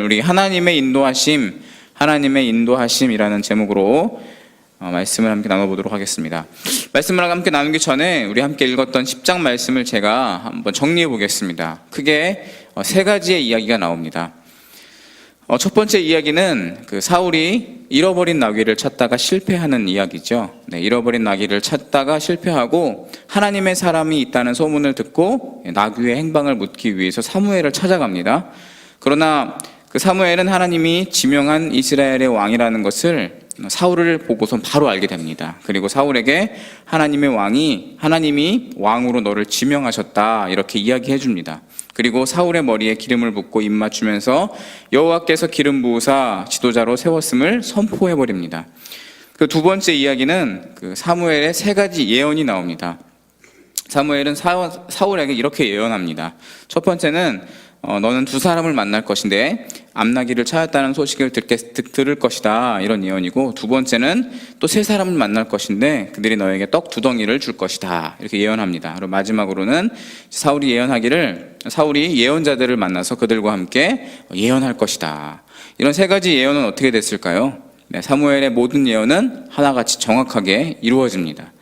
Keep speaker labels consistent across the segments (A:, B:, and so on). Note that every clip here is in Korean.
A: 우리 하나님의 인도하심이라는 제목으로 말씀을 함께 나눠보도록 하겠습니다. 말씀을 함께 나누기 전에 우리 함께 읽었던 10장 말씀을 제가 한번 정리해 보겠습니다. 크게 세 가지의 이야기가 나옵니다. 첫 번째 이야기는 사울이 잃어버린 나귀를 찾다가 실패하는 이야기죠. 잃어버린 나귀를 찾다가 실패하고 하나님의 사람이 있다는 소문을 듣고 나귀의 행방을 묻기 위해서 사무엘을 찾아갑니다. 그러나 그 사무엘은 하나님이 지명한 이스라엘의 왕이라는 것을 사울을 보고선 바로 알게 됩니다. 그리고 사울에게 하나님이 왕으로 너를 지명하셨다 이렇게 이야기해 줍니다. 그리고 사울의 머리에 기름을 붓고 입 맞추면서 여호와께서 기름 부으사 지도자로 세웠음을 선포해 버립니다. 그 두 번째 이야기는 사무엘의 세 가지 예언이 나옵니다. 사무엘은 사울에게 이렇게 예언합니다. 첫 번째는 너는 두 사람을 만날 것인데 암나귀를 찾았다는 소식을 들을 것이다 이런 예언이고, 두 번째는 또 세 사람을 만날 것인데 그들이 너에게 떡 두 덩이를 줄 것이다 이렇게 예언합니다. 그리고 마지막으로는 사울이 예언자들을 만나서 그들과 함께 예언할 것이다. 이런 세 가지 예언은 어떻게 됐을까요? 사무엘의 모든 예언은 하나같이 정확하게 이루어집니다.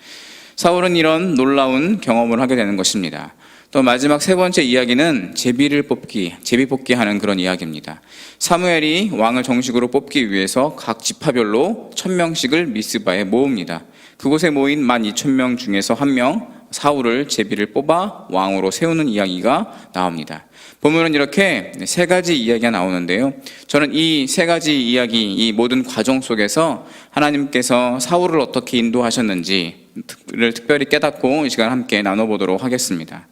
A: 사울은 이런 놀라운 경험을 하게 되는 것입니다. 또 마지막 세 번째 이야기는 제비 뽑기 하는 그런 이야기입니다. 사무엘이 왕을 정식으로 뽑기 위해서 각 지파별로 1000명씩을 미스바에 모읍니다. 그곳에 모인 12,000명 중에서 한 명, 사울을 제비를 뽑아 왕으로 세우는 이야기가 나옵니다. 보면은 이렇게 세 가지 이야기가 나오는데요. 저는 이 세 가지 이야기, 이 모든 과정 속에서 하나님께서 사울을 어떻게 인도하셨는지를 특별히 깨닫고 이 시간 함께 나눠보도록 하겠습니다.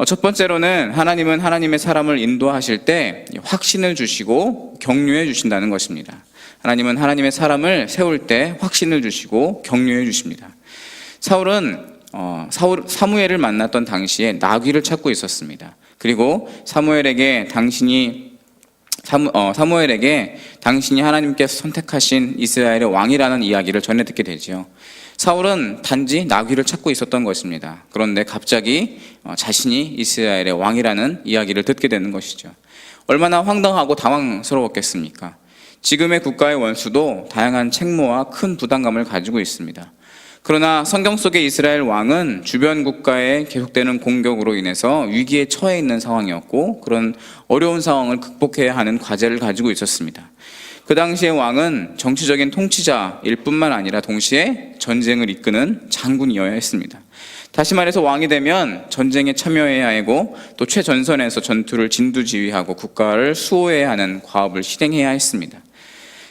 A: 첫 번째로는 하나님은 하나님의 사람을 인도하실 때 확신을 주시고 격려해 주신다는 것입니다. 하나님은 하나님의 사람을 세울 때 확신을 주시고 격려해 주십니다. 사무엘을 만났던 당시에 나귀를 찾고 있었습니다. 그리고 사무엘에게 당신이 하나님께서 선택하신 이스라엘의 왕이라는 이야기를 전해 듣게 되죠. 사울은 단지 나귀를 찾고 있었던 것입니다. 그런데 갑자기 자신이 이스라엘의 왕이라는 이야기를 듣게 되는 것이죠. 얼마나 황당하고 당황스러웠겠습니까? 지금의 국가의 원수도 다양한 책무와 큰 부담감을 가지고 있습니다. 그러나 성경 속의 이스라엘 왕은 주변 국가의 계속되는 공격으로 인해서 위기에 처해 있는 상황이었고, 그런 어려운 상황을 극복해야 하는 과제를 가지고 있었습니다. 그 당시의 왕은 정치적인 통치자일 뿐만 아니라 동시에 전쟁을 이끄는 장군이어야 했습니다. 다시 말해서 왕이 되면 전쟁에 참여해야 하고 또 최전선에서 전투를 진두지휘하고 국가를 수호해야 하는 과업을 실행해야 했습니다.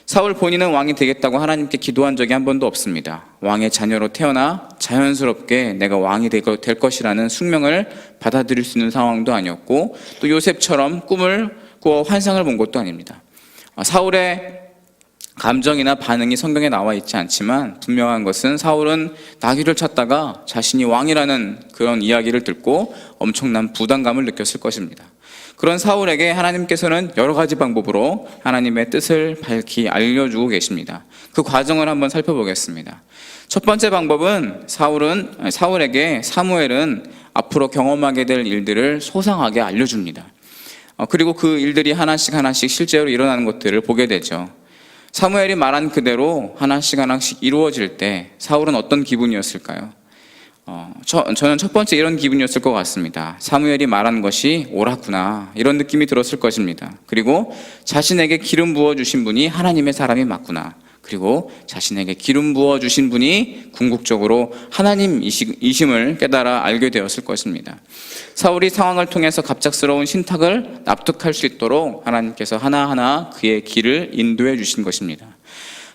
A: 사울 본인은 왕이 되겠다고 하나님께 기도한 적이 한 번도 없습니다. 왕의 자녀로 태어나 자연스럽게 내가 왕이 될 것이라는 숙명을 받아들일 수 있는 상황도 아니었고, 또 요셉처럼 꿈을 꾸어 환상을 본 것도 아닙니다. 사울의 감정이나 반응이 성경에 나와 있지 않지만 분명한 것은 사울은 나귀를 찾다가 자신이 왕이라는 그런 이야기를 듣고 엄청난 부담감을 느꼈을 것입니다. 그런 사울에게 하나님께서는 여러 가지 방법으로 하나님의 뜻을 밝히 알려주고 계십니다. 그 과정을 한번 살펴보겠습니다. 첫 번째 방법은 사울에게 사무엘은 앞으로 경험하게 될 일들을 소상하게 알려줍니다. 그리고 그 일들이 하나씩 실제로 일어나는 것들을 보게 되죠. 사무엘이 말한 그대로 하나씩 이루어질 때 사울은 어떤 기분이었을까요? 저는 첫 번째 이런 기분이었을 것 같습니다. 사무엘이 말한 것이 옳았구나, 이런 느낌이 들었을 것입니다. 그리고 자신에게 기름 부어주신 분이 하나님의 사람이 맞구나, 그리고 자신에게 기름 부어주신 분이 궁극적으로 하나님이심을 깨달아 알게 되었을 것입니다. 사울이 상황을 통해서 갑작스러운 신탁을 납득할 수 있도록 하나님께서 하나하나 그의 길을 인도해 주신 것입니다.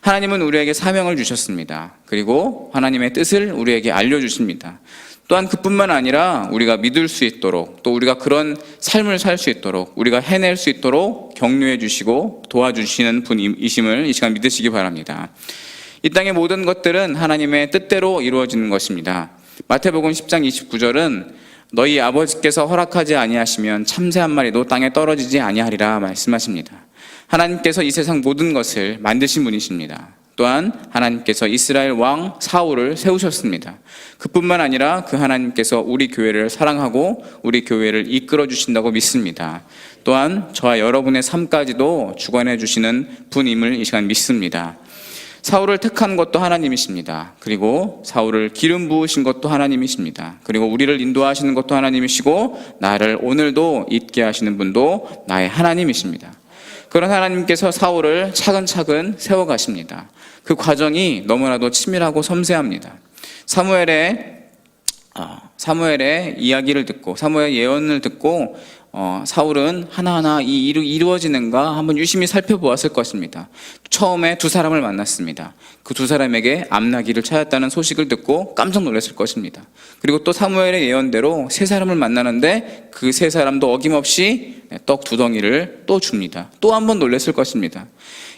A: 하나님은 우리에게 사명을 주셨습니다. 그리고 하나님의 뜻을 우리에게 알려주십니다. 또한 그뿐만 아니라 우리가 믿을 수 있도록, 또 우리가 그런 삶을 살 수 있도록, 우리가 해낼 수 있도록 격려해 주시고 도와주시는 분이심을 이 시간 믿으시기 바랍니다. 이 땅의 모든 것들은 하나님의 뜻대로 이루어지는 것입니다. 마태복음 10장 29절은 너희 아버지께서 허락하지 아니하시면 참새 한 마리도 땅에 떨어지지 아니하리라 말씀하십니다. 하나님께서 이 세상 모든 것을 만드신 분이십니다. 또한 하나님께서 이스라엘 왕 사울을 세우셨습니다. 그뿐만 아니라 그 하나님께서 우리 교회를 사랑하고 우리 교회를 이끌어 주신다고 믿습니다. 또한 저와 여러분의 삶까지도 주관해 주시는 분임을 이 시간 믿습니다. 사울을 택한 것도 하나님이십니다. 그리고 사울을 기름 부으신 것도 하나님이십니다. 그리고 우리를 인도하시는 것도 하나님이시고 나를 오늘도 있게 하시는 분도 나의 하나님이십니다. 그런 하나님께서 사울을 차근차근 세워가십니다. 그 과정이 너무나도 치밀하고 섬세합니다. 사무엘의 이야기를 듣고 사무엘의 예언을 듣고 사울은 하나하나 이 일이 이루어지는가 한번 유심히 살펴보았을 것입니다. 처음에 두 사람을 만났습니다. 그 두 사람에게 암나기를 찾았다는 소식을 듣고 깜짝 놀랐을 것입니다. 그리고 또 사무엘의 예언대로 세 사람을 만나는데 그 세 사람도 어김없이 떡 두 덩이를 또 줍니다. 또 한 번 놀랐을 것입니다.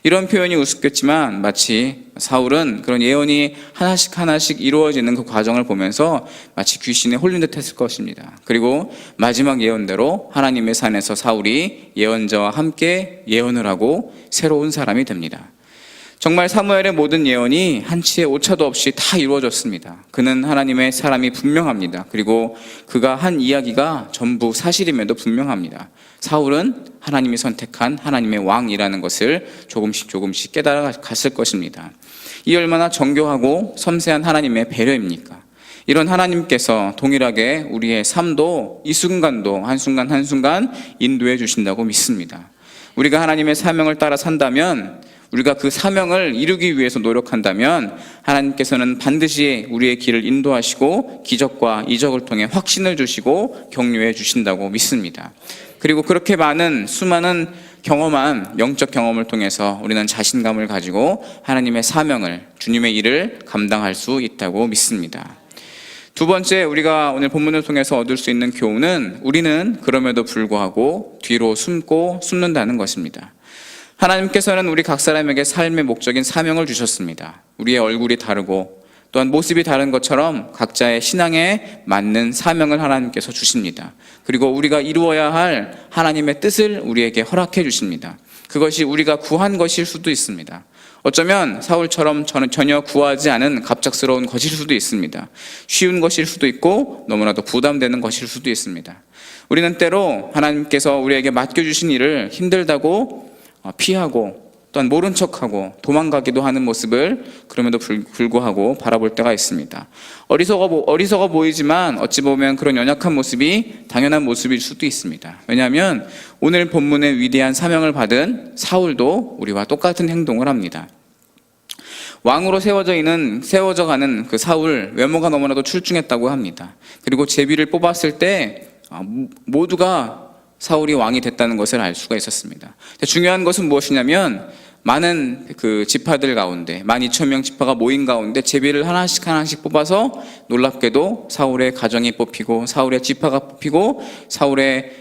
A: 이런 표현이 우습겠지만 마치 사울은 그런 예언이 하나씩 이루어지는 그 과정을 보면서 마치 귀신에 홀린 듯 했을 것입니다. 그리고 마지막 예언대로 하나님의 산에서 사울이 예언자와 함께 예언을 하고 새로운 사람이 됩니다. 정말 사무엘의 모든 예언이 한치의 오차도 없이 다 이루어졌습니다. 그는 하나님의 사람이 분명합니다. 그리고 그가 한 이야기가 전부 사실임에도 분명합니다. 사울은 하나님이 선택한 하나님의 왕이라는 것을 조금씩 깨달아 갔을 것입니다. 이 얼마나 정교하고 섬세한 하나님의 배려입니까? 이런 하나님께서 동일하게 우리의 삶도 이 순간도 한순간 인도해 주신다고 믿습니다. 우리가 하나님의 사명을 따라 산다면, 우리가 그 사명을 이루기 위해서 노력한다면 하나님께서는 반드시 우리의 길을 인도하시고 기적과 이적을 통해 확신을 주시고 격려해 주신다고 믿습니다. 그리고 그렇게 수많은 경험한 영적 경험을 통해서 우리는 자신감을 가지고 하나님의 사명을, 주님의 일을 감당할 수 있다고 믿습니다. 두 번째, 우리가 오늘 본문을 통해서 얻을 수 있는 교훈은 우리는 그럼에도 불구하고 뒤로 숨는다는 것입니다. 하나님께서는 우리 각 사람에게 삶의 목적인 사명을 주셨습니다. 우리의 얼굴이 다르고 또한 모습이 다른 것처럼 각자의 신앙에 맞는 사명을 하나님께서 주십니다. 그리고 우리가 이루어야 할 하나님의 뜻을 우리에게 허락해 주십니다. 그것이 우리가 구한 것일 수도 있습니다. 어쩌면 사울처럼 전혀 구하지 않은 갑작스러운 것일 수도 있습니다. 쉬운 것일 수도 있고 너무나도 부담되는 것일 수도 있습니다. 우리는 때로 하나님께서 우리에게 맡겨주신 일을 힘들다고 피하고 또한 모른 척하고 도망가기도 하는 모습을 그럼에도 불구하고 바라볼 때가 있습니다. 어리석어 보이지만 어찌 보면 그런 연약한 모습이 당연한 모습일 수도 있습니다. 왜냐하면 오늘 본문의 위대한 사명을 받은 사울도 우리와 똑같은 행동을 합니다. 왕으로 세워져 가는 그 사울, 외모가 너무나도 출중했다고 합니다. 그리고 제비를 뽑았을 때 모두가 사울이 왕이 됐다는 것을 알 수가 있었습니다. 중요한 것은 무엇이냐면 많은 그 지파들 가운데 12,000명 지파가 모인 가운데 제비를 하나씩 뽑아서 놀랍게도 사울의 가정이 뽑히고 사울의 지파가 뽑히고 사울의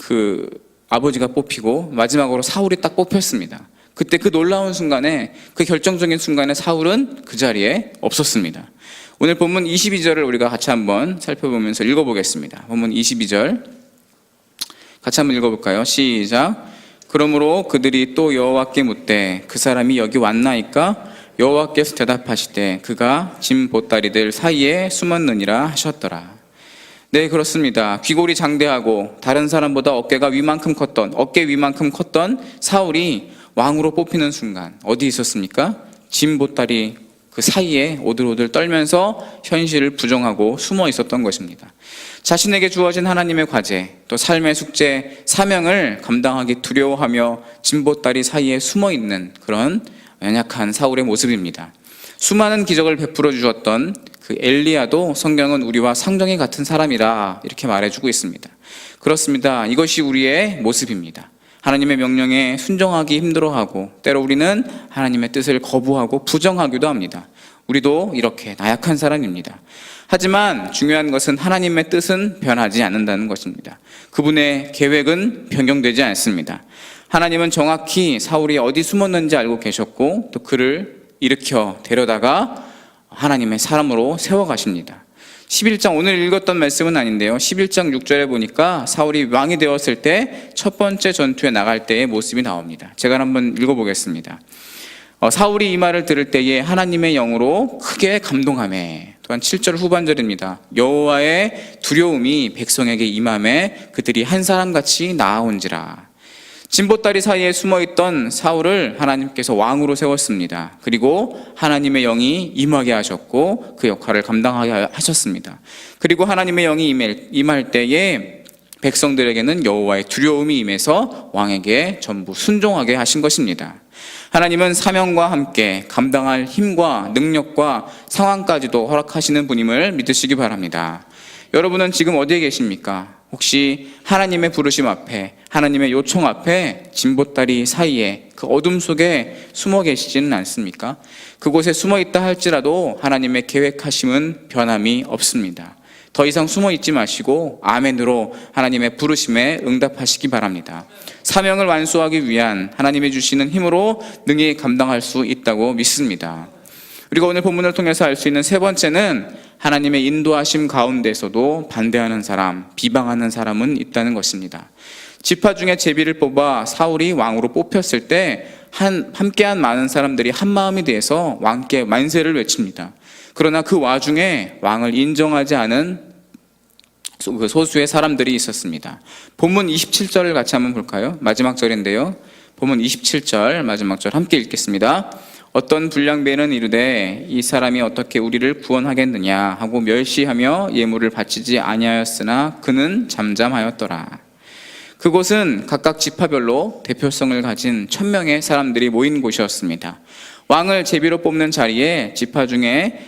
A: 그 아버지가 뽑히고 마지막으로 사울이 딱 뽑혔습니다. 그때 그 놀라운 순간에, 그 결정적인 순간에 사울은 그 자리에 없었습니다. 오늘 본문 22절을 우리가 같이 한번 살펴보면서 읽어보겠습니다. 본문 22절 같이 한번 읽어볼까요? 시작. 그러므로 그들이 또 여호와께 묻되 그 사람이 여기 왔나이까? 여호와께서 대답하시되 그가 짐 보따리들 사이에 숨었느니라 하셨더라. 네, 그렇습니다. 귀골이 장대하고 다른 사람보다 어깨 위만큼 컸던 사울이 왕으로 뽑히는 순간 어디 있었습니까? 짐 보따리 그 사이에 오들오들 떨면서 현실을 부정하고 숨어 있었던 것입니다. 자신에게 주어진 하나님의 과제, 또 삶의 숙제, 사명을 감당하기 두려워하며 짐보따리 사이에 숨어 있는 그런 연약한 사울의 모습입니다. 수많은 기적을 베풀어 주셨던 그 엘리야도 성경은 우리와 상정이 같은 사람이라 이렇게 말해주고 있습니다. 그렇습니다. 이것이 우리의 모습입니다. 하나님의 명령에 순종하기 힘들어하고 때로 우리는 하나님의 뜻을 거부하고 부정하기도 합니다. 우리도 이렇게 나약한 사람입니다. 하지만 중요한 것은 하나님의 뜻은 변하지 않는다는 것입니다. 그분의 계획은 변경되지 않습니다. 하나님은 정확히 사울이 어디 숨었는지 알고 계셨고 또 그를 일으켜 데려다가 하나님의 사람으로 세워가십니다. 11장, 오늘 읽었던 말씀은 아닌데요, 11장 6절에 보니까 사울이 왕이 되었을 때 첫 번째 전투에 나갈 때의 모습이 나옵니다. 제가 한번 읽어보겠습니다. 사울이 이 말을 들을 때에 하나님의 영으로 크게 감동하매. 또한 7절 후반절입니다. 여호와의 두려움이 백성에게 임함에 그들이 한 사람같이 나아온지라. 진보다리 사이에 숨어있던 사울을 하나님께서 왕으로 세웠습니다. 그리고 하나님의 영이 임하게 하셨고 그 역할을 감당하게 하셨습니다. 그리고 하나님의 영이 임할 때에 백성들에게는 여호와의 두려움이 임해서 왕에게 전부 순종하게 하신 것입니다. 하나님은 사명과 함께 감당할 힘과 능력과 상황까지도 허락하시는 분임을 믿으시기 바랍니다. 여러분은 지금 어디에 계십니까? 혹시 하나님의 부르심 앞에, 하나님의 요청 앞에 진보다리 사이에 그 어둠 속에 숨어 계시지는 않습니까? 그곳에 숨어 있다 할지라도 하나님의 계획하심은 변함이 없습니다. 더 이상 숨어 있지 마시고 아멘으로 하나님의 부르심에 응답하시기 바랍니다. 사명을 완수하기 위한 하나님이 주시는 힘으로 능히 감당할 수 있다고 믿습니다. 그리고 오늘 본문을 통해서 알 수 있는 세 번째는 하나님의 인도하심 가운데서도 반대하는 사람, 비방하는 사람은 있다는 것입니다. 지파 중에 제비를 뽑아 사울이 왕으로 뽑혔을 때 함께한 많은 사람들이 한 마음이 돼서 왕께 만세를 외칩니다. 그러나 그 와중에 왕을 인정하지 않은 소수의 사람들이 있었습니다. 본문 27절을 같이 한번 볼까요? 마지막 절인데요. 본문 27절 마지막 절 함께 읽겠습니다. 어떤 불량배는 이르되 이 사람이 어떻게 우리를 구원하겠느냐 하고 멸시하며 예물을 바치지 아니하였으나 그는 잠잠하였더라. 그곳은 각각 지파별로 대표성을 가진 1000명의 사람들이 모인 곳이었습니다. 왕을 제비로 뽑는 자리에 지파 중에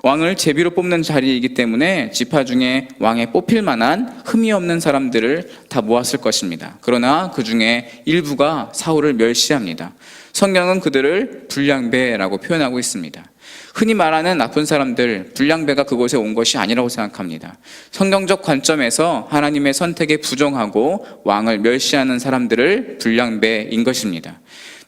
A: 왕을 제비로 뽑는 자리이기 때문에 지파 중에 왕에 뽑힐 만한 흠이 없는 사람들을 다 모았을 것입니다. 그러나 그 중에 일부가 사울을 멸시합니다. 성경은 그들을 불량배라고 표현하고 있습니다. 흔히 말하는 나쁜 사람들, 불량배가 그곳에 온 것이 아니라고 생각합니다. 성경적 관점에서 하나님의 선택에 부정하고 왕을 멸시하는 사람들을 불량배인 것입니다.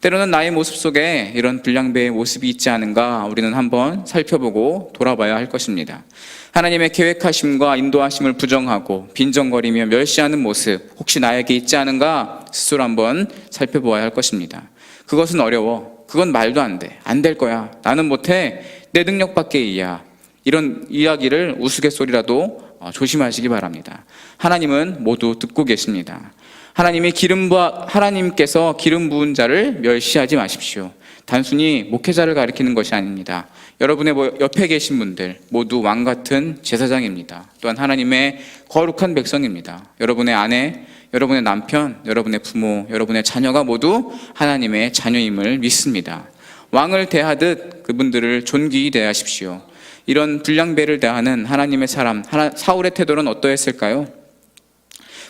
A: 때로는 나의 모습 속에 이런 불량배의 모습이 있지 않은가 우리는 한번 살펴보고 돌아봐야 할 것입니다. 하나님의 계획하심과 인도하심을 부정하고 빈정거리며 멸시하는 모습 혹시 나에게 있지 않은가 스스로 한번 살펴보아야 할 것입니다. 그것은 어려워. 그건 말도 안 돼. 안 될 거야. 나는 못해. 내 능력 밖이야. 이런 이야기를 우스갯소리라도 조심하시기 바랍니다. 하나님은 모두 듣고 계십니다. 하나님께서 기름 부은 자를 멸시하지 마십시오. 단순히 목회자를 가리키는 것이 아닙니다. 여러분의 옆에 계신 분들 모두 왕 같은 제사장입니다. 또한 하나님의 거룩한 백성입니다. 여러분의 아내, 여러분의 남편, 여러분의 부모, 여러분의 자녀가 모두 하나님의 자녀임을 믿습니다. 왕을 대하듯 그분들을 존귀히 대하십시오. 이런 불량배를 대하는 하나님의 사람, 사울의 태도는 어떠했을까요?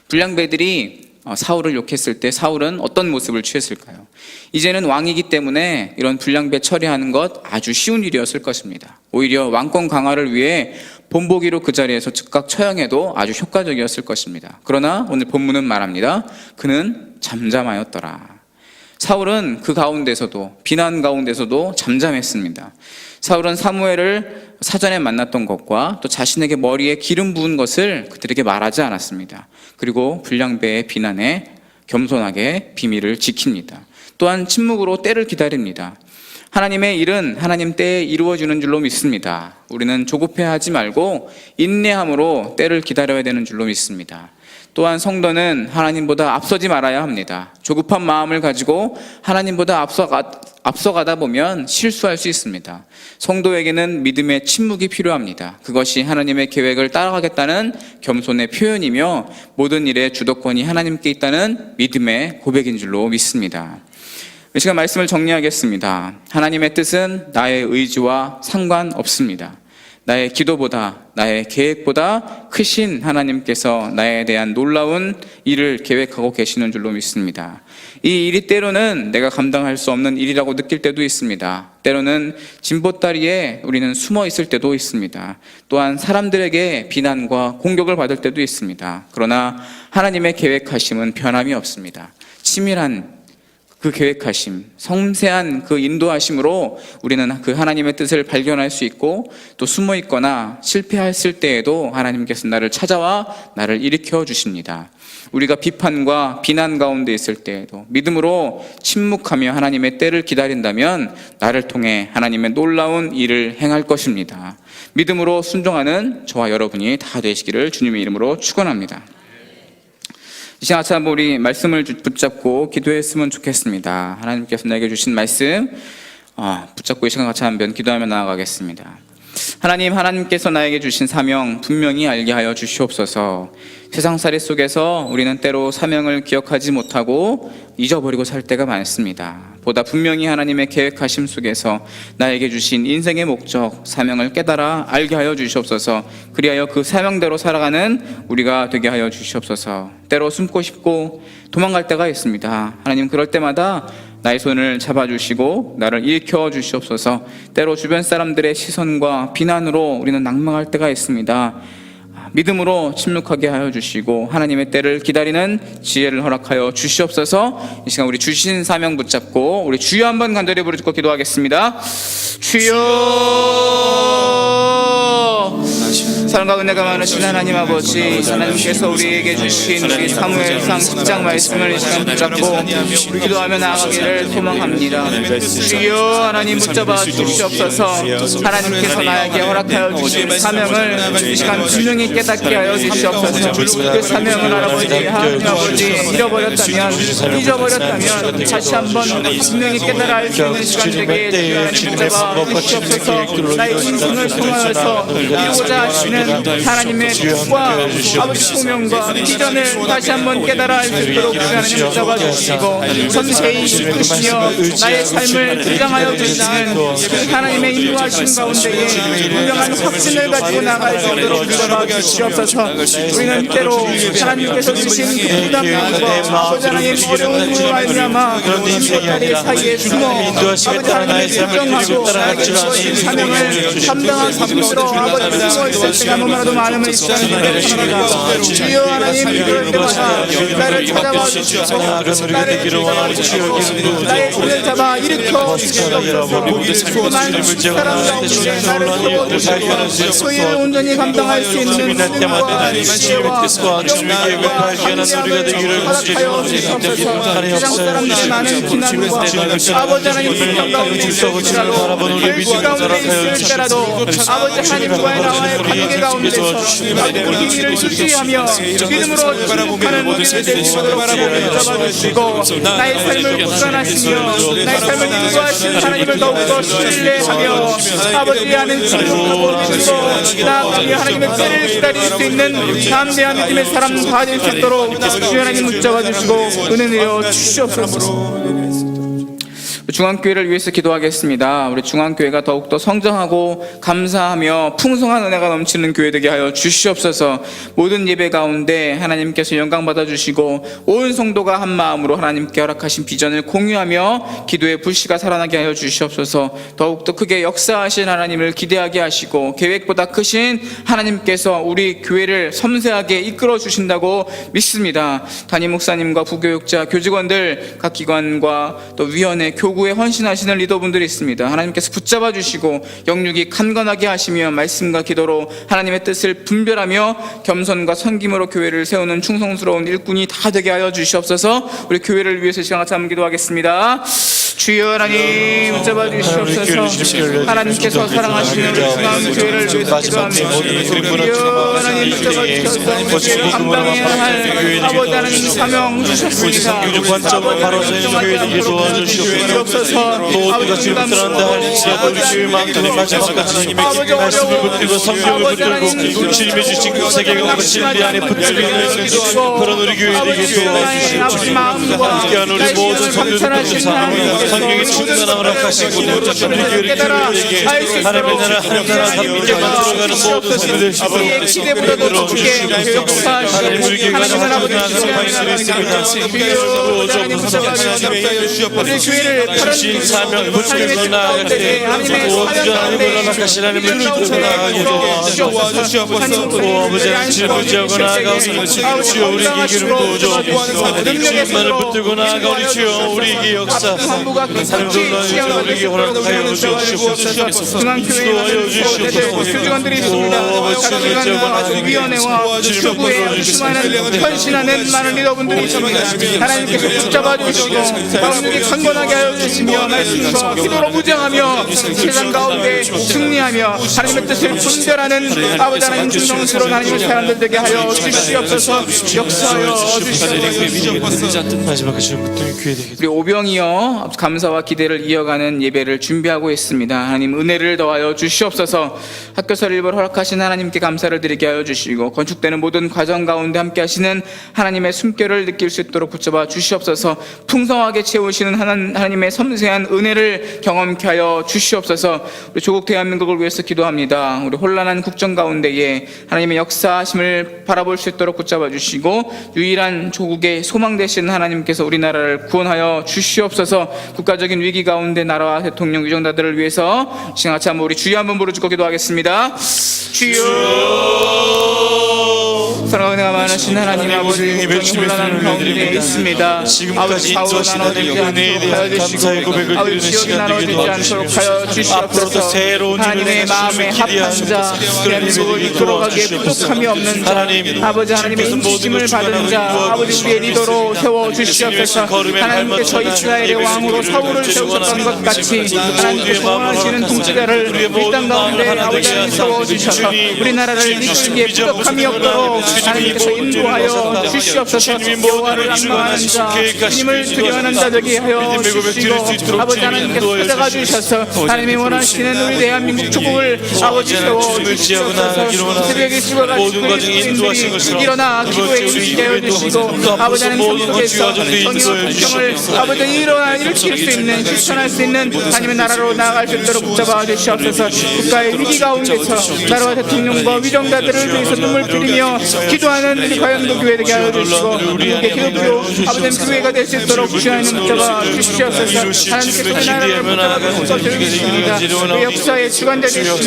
A: 불량배들이 사울을 욕했을 때 사울은 어떤 모습을 취했을까요? 이제는 왕이기 때문에 이런 불량배 처리하는 것 아주 쉬운 일이었을 것입니다. 오히려 왕권 강화를 위해 본보기로 그 자리에서 즉각 처형해도 아주 효과적이었을 것입니다. 그러나 오늘 본문은 말합니다. 그는 잠잠하였더라. 사울은 그 가운데서도 비난 가운데서도 잠잠했습니다. 사울은 사무엘을 사전에 만났던 것과 또 자신에게 머리에 기름 부은 것을 그들에게 말하지 않았습니다. 그리고 불량배의 비난에 겸손하게 비밀을 지킵니다. 또한 침묵으로 때를 기다립니다. 하나님의 일은 하나님 때에 이루어지는 줄로 믿습니다. 우리는 조급해하지 말고 인내함으로 때를 기다려야 되는 줄로 믿습니다. 또한 성도는 하나님보다 앞서지 말아야 합니다. 조급한 마음을 가지고 하나님보다 앞서가다 보면 실수할 수 있습니다. 성도에게는 믿음의 침묵이 필요합니다. 그것이 하나님의 계획을 따라가겠다는 겸손의 표현이며 모든 일의 주도권이 하나님께 있다는 믿음의 고백인 줄로 믿습니다. 이 시간 말씀을 정리하겠습니다. 하나님의 뜻은 나의 의지와 상관없습니다. 나의 기도보다 나의 계획보다 크신 하나님께서 나에 대한 놀라운 일을 계획하고 계시는 줄로 믿습니다. 이 일이 때로는 내가 감당할 수 없는 일이라고 느낄 때도 있습니다. 때로는 진보다리에 우리는 숨어 있을 때도 있습니다. 또한 사람들에게 비난과 공격을 받을 때도 있습니다. 그러나 하나님의 계획하심은 변함이 없습니다. 치밀한 그 계획하심, 섬세한 그 인도하심으로 우리는 그 하나님의 뜻을 발견할 수 있고 또 숨어 있거나 실패했을 때에도 하나님께서 나를 찾아와 나를 일으켜 주십니다. 우리가 비판과 비난 가운데 있을 때에도 믿음으로 침묵하며 하나님의 때를 기다린다면 나를 통해 하나님의 놀라운 일을 행할 것입니다. 믿음으로 순종하는 저와 여러분이 다 되시기를 주님의 이름으로 축원합니다. 이 시간 아침 우리 말씀을 붙잡고 기도했으면 좋겠습니다. 하나님께서 내게 주신 말씀 붙잡고 이 시간 같이 한번 기도하며 나아가겠습니다. 하나님께서 나에게 주신 사명 분명히 알게 하여 주시옵소서. 세상살이 속에서 우리는 때로 사명을 기억하지 못하고 잊어버리고 살 때가 많습니다. 보다 분명히 하나님의 계획하심 속에서 나에게 주신 인생의 목적, 사명을 깨달아 알게 하여 주시옵소서. 그리하여 그 사명대로 살아가는 우리가 되게 하여 주시옵소서. 때로 숨고 싶고 도망갈 때가 있습니다. 하나님, 그럴 때마다 나의 손을 잡아주시고 나를 일으켜 주시옵소서. 때로 주변 사람들의 시선과 비난으로 우리는 낭망할 때가 있습니다. 믿음으로 침묵하게 하여 주시고 하나님의 때를 기다리는 지혜를 허락하여 주시옵소서. 이 시간 우리 주신 사명 붙잡고 우리 주여 한번 간절히 부르짖고 기도하겠습니다. 주여, 사랑과 은혜가 많으신 하나님 아버지, 하나님께서 우리에게 주신 우리 사무엘상 10장 말씀을 이 시간 붙잡고 기도하며 나아가기를 소망합니다. 주여, 하나님 붙잡아 주시옵소서. 하나님께서 나에게 허락하여 주신 사명을 이 시간 분명히 깨닫게 하여 주시옵소서. 그 사명을 하나님 아버지 잊어버렸다면 다시 한번 분명히 깨달아 알 수 있는 시간 되게 붙잡아 주시옵소서. 나의 인생을 통하여서 이루고자 하시는 하나님의 뜻과 아버지 소명과 비전을 다시 한번 깨달아 알 수 있도록 하나님 붙잡아 주시고 선세히 이끄시며 나의 삶을 주장하여 주시는 하나님의 인도하신 가운데에 분명한 확신을 가지고 나갈 수 있도록 붙잡아 주시옵소서. 우리는 때로 하나님께서 주신 부담과 아버지 하나님 어려움으로 말미암아 이웃다리 사이에 숨어 아버지 하나님의 결정하고 나에게 주신 사명을 감당한 삶으로 아버지 숨어 있을 때가 너무나도 많음을 입사합니다. 주여 하나님, 그럴 때마다 나를 찾아와 주시고 나를 찾아와 주시고 나의 손을 잡아 일으켜 주시옵소서. 많은 사람 가운데 나를 세워주시고 소유를 온전히 감당할 수 있는 믿음과 지혜와 영광과 감사함을 허락하여 주시옵소서. 세상 사람들의 많은 비난과 아버지 하나님 불평 가운데 있을지라도 혈기 가운데 있을때라도 아버지 하나님과의 나와의 관계 가운데서 우리 길을 유지하며 믿음으로 하는 우리를 되시도록 잡아주시고 나의 삶을 구원하시며 나의 삶을 인도하시는 하나님을 더욱더 신뢰하며 아버지 하는 침묵하고 믿고 나아가며 하나님의 때를 기다릴 수 있는 담대한 믿음의 사람 다 될 수 있도록 주여 하나님 붙잡아주시고 은혜 내려 주시옵소서. 중앙교회를 위해서 기도하겠습니다. 우리 중앙교회가 더욱더 성장하고 감사하며 풍성한 은혜가 넘치는 교회 되게 하여 주시옵소서. 모든 예배 가운데 하나님께서 영광 받아주시고 온 성도가 한 마음으로 하나님께 허락하신 비전을 공유하며 기도의 불씨가 살아나게 하여 주시옵소서. 더욱더 크게 역사하신 하나님을 기대하게 하시고 계획보다 크신 하나님께서 우리 교회를 섬세하게 이끌어 주신다고 믿습니다. 담임 목사님과 부교육자, 교직원들, 각 기관과 또 위원회, 교구에 헌신하시는 리더분들이 있습니다. 하나님께서 붙잡아 주시고 영육이 강건하게 하시며 말씀과 기도로 하나님의 뜻을 분별하며 겸손과 섬김으로 교회를 세우는 충성스러운 일꾼이 다 되게 하여 주시옵소서. 우리 교회를 위해서 시간 같이 한번 기도하겠습니다. 주여 하나님 붙잡아 주시옵소서. 하나님께서 사랑하시는 우리 중앙교회를 위해서 기도합니다. 주여 하나님 붙잡아 주셔서 교회를 감당해야 할 아버지 하나님 사명 주셨습니다. 주옵소서.
B: 모두가 지금 들어간다 할지라도 우리 교회만큼의 마지막까지 말씀을 붙들고 성경을 붙들고 주님이 주신 그 세계관과 진리 안에 붙들고 그런 우리 교회 되게 도와주시고 함께한 우리 모든 성도들 성경의 충만함을 허락하시고 우리 교회를 교회에게 하나님의 나라 하나님 함께 만들어가는 모든 성도들 시도로 주시고 하나님 우리 교회가 나가서 방식을 했습니다.
C: 우리 교회를
B: 주신 사명을 붙들고 나아갈 때 온전한 하나님을 허락하신 하나님을 붙들고 나아가게 도와주시옵소서. 아버지를 짊어지고 나아가옵소서. 주여 우리에게 기름 부어주옵소서. 주님만을 붙들고 나아가 우리 주여 우리에게 역사
A: 모두가 끝없이 시험을 받을 수 있도록 우리를 주시옵소서. 중앙교회에 많은 교직원들이 있습니다. 각 기관과 위원회와 교구에 수많은 헌신하는 많은 리더분들이 있습니다. 하나님께서 붙잡아 주시고 마음속에 강건하게 하여 주시며 말씀과 기도로 무장하며 세상 가운데 승리하며 하나님의 뜻을 분별하는 아버지 하나님 중동스러운 하나님의 사람들 되게 하여 주시옵소서. 역사하여 주시옵소서.
B: 마지막 주님 교회 되게
A: 우리 오병이어 감사와 기대를 이어가는 예배를 준비하고 있습니다. 하나님 은혜를 더하여 주시옵소서. 학교 설립을 허락하신 하나님께 감사를 드리게 하여 주시고 건축되는 모든 과정 가운데 함께 하시는 하나님의 숨결을 느낄 수 있도록 붙잡아 주시옵소서. 풍성하게 채우시는 하나님의 섬세한 은혜를 경험케 하여 주시옵소서. 우리 조국 대한민국을 위해서 기도합니다. 우리 혼란한 국정 가운데에 하나님의 역사하심을 바라볼 수 있도록 붙잡아 주시고 유일한 조국의 소망 되신 하나님께서 우리나라를 구원하여 주시옵소서. 국가적인 위기 가운데 나라와 대통령 위정자들을 위해서 같이 한번 우리 주여 한번 부르짖고 기도하겠습니다. 주여. 사랑하는 많으신 하나님 아버지, 혼란한 가운데 있습니다. 아버지 좌우로 나눠지지 않도록 하여 주시고 아버지 지역이 나눠지지 않도록 하여 주시옵소서. 하나님의 마음에 합한 자, 대한민국을 이끌어가기에 부족함이 없는 자, 아버지 하나님의 인치심을 받은 자, 아버지 우리의 리더로 세워주시옵소서. 하나님께서 이스라엘의 왕으로 사울을 세우셨던 것 같이 하나님께서 원하시는 통치자를 이 땅 가운데 아버지 하나님 세워주셔서 우리나라를 이끌기에 부족함이 없도록 하나님께서 인도하여 주시옵소서. 여호와를 앙망하는 자, 주님을 두려워하는 자 되게 하여 주시고 아버지 하나님께서 찾아가 주셔서 하나님이 원하시는 우리 대한민국 조국을 아버지 세워주시옵소서. 새벽에 죽어가지고 그리스도인들이 일어나 기도에 이르게 하여 주시고 아버지 하나님 성속에서 정의와 공평을 아버지 일으킬 수 있는 실천할 수 있는 하나님의 나라로 나아갈 수 있도록 붙잡아 주시옵소서. 국가의 위기 가운데서 나라와 대통령과 위정자들을 위해서 눈물 흘리며 기도하는 우리 과연도 교회 되게 하여 주시고 미국의 기독교 아버지 교회가 될 수 있도록 주시하는 붙잡아 주시옵소서. 하나님께서 이 나라를 붙잡아 주시옵소서. 그 역사의 주관자 되시며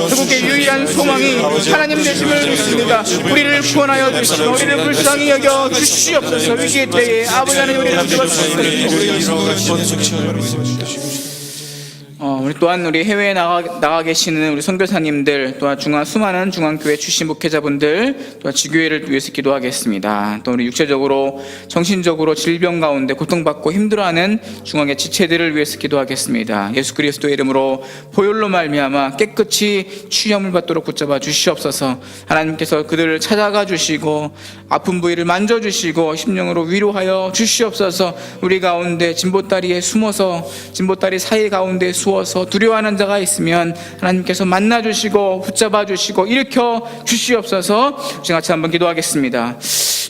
A: 조국의 유일한 소망이 하나님 되심을 믿습니다. 우리를 구원하여 주시고 우리를 불쌍히 여겨 주시옵소서. 위기의 때에 아버지 하나님 우리를 붙잡아 주시옵소서. 우리 또한 우리 해외에 나가 계시는 우리 선교사님들, 또한 수많은 중앙교회 출신 목회자분들, 또한 지교회를 위해서 기도하겠습니다. 또 우리 육체적으로, 정신적으로 질병 가운데 고통받고 힘들어하는 중앙의 지체들을 위해서 기도하겠습니다. 예수 그리스도의 이름으로 보혈로 말미암아 깨끗이 취염을 받도록 붙잡아 주시옵소서. 하나님께서 그들을 찾아가 주시고 아픈 부위를 만져주시고 심령으로 위로하여 주시옵소서. 우리 가운데 진보다리에 숨어서 진보다리 사이 가운데 수어서 두려워하는 자가 있으면 하나님께서 만나주시고 붙잡아주시고 일으켜 주시옵소서. 같이 한번 기도하겠습니다.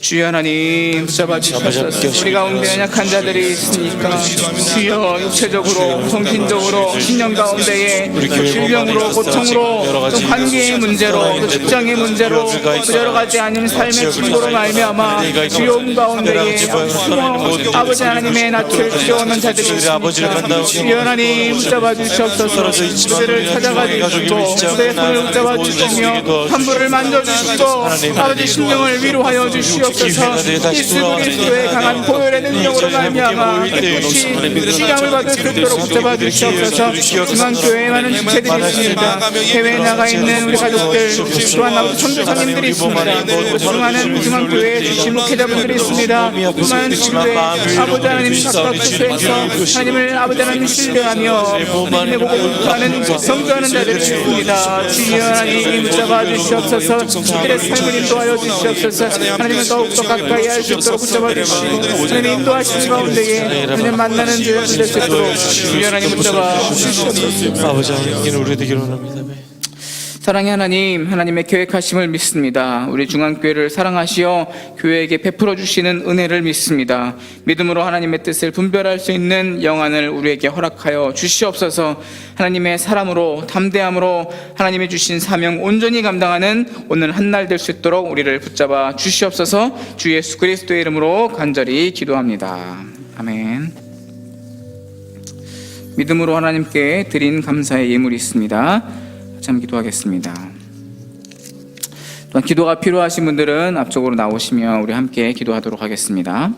A: 주여 하나님 붙잡아 주시옵소서. 우리 가운데 연약한 자들이 있으니까 주여 육체적으로 정신적으로 신령 가운데에 질병으로 고통으로 또 관계의 문제로 또 직장의 문제로 또 여러 가지 아닌 삶의 친구로 말미암아 두려움 가운데에 아버지 하나님의 낯을 두려워하는 자들이 있습니다. 주여 하나님 붙잡아 주시옵소서. 그들을 찾아가 주시고 그들의 손을 붙잡아 주시며 환부를 만져주시고 아버지 심령을 위로하여 주시옵소서. 예수 그리스도의 강한 보혈의 능력으로 말미암아 깨끗이 시감을 받을 수 있도록 붙잡아 주시옵소서. 중앙교회에 많은 지체들이 있습니다. 해외에 나가 있는 우리 가족들 또한 아버지 선교사님들이 있습니다. 수많은 중앙교회에 주신 목회자분들이 있습니다. 수많은 지교회 아버지 하나님 각각 투표해서 하나님을 아버지 하나님 신뢰하며 믿음의 복음을 하는 성교하는 자들이 있습니다. 주여 하나님 붙잡아 주시옵소서. 그들의 삶을 인도하여 주시옵소서. 하나님을 더욱더 가까이 할 수 있도록 붙잡아 주시고 하나님 인도하시는 가운데에 하나님 만나는 죄를 될 수 있도록 주여 하나님 붙잡아 주시옵소서.
B: 아버지 하나님 우리 되기를 원합니다.
A: 사랑의 하나님, 하나님의 계획하심을 믿습니다. 우리 중앙교회를 사랑하시어 교회에게 베풀어 주시는 은혜를 믿습니다. 믿음으로 하나님의 뜻을 분별할 수 있는 영안을 우리에게 허락하여 주시옵소서. 하나님의 사람으로 담대함으로 하나님이 주신 사명 온전히 감당하는 오늘 한날 될 수 있도록 우리를 붙잡아 주시옵소서. 주 예수 그리스도의 이름으로 간절히 기도합니다. 아멘. 믿음으로 하나님께 드린 감사의 예물이 있습니다. 참 기도하겠습니다. 또한 기도가 필요하신 분들은 앞쪽으로 나오시며 우리 함께 기도하도록 하겠습니다.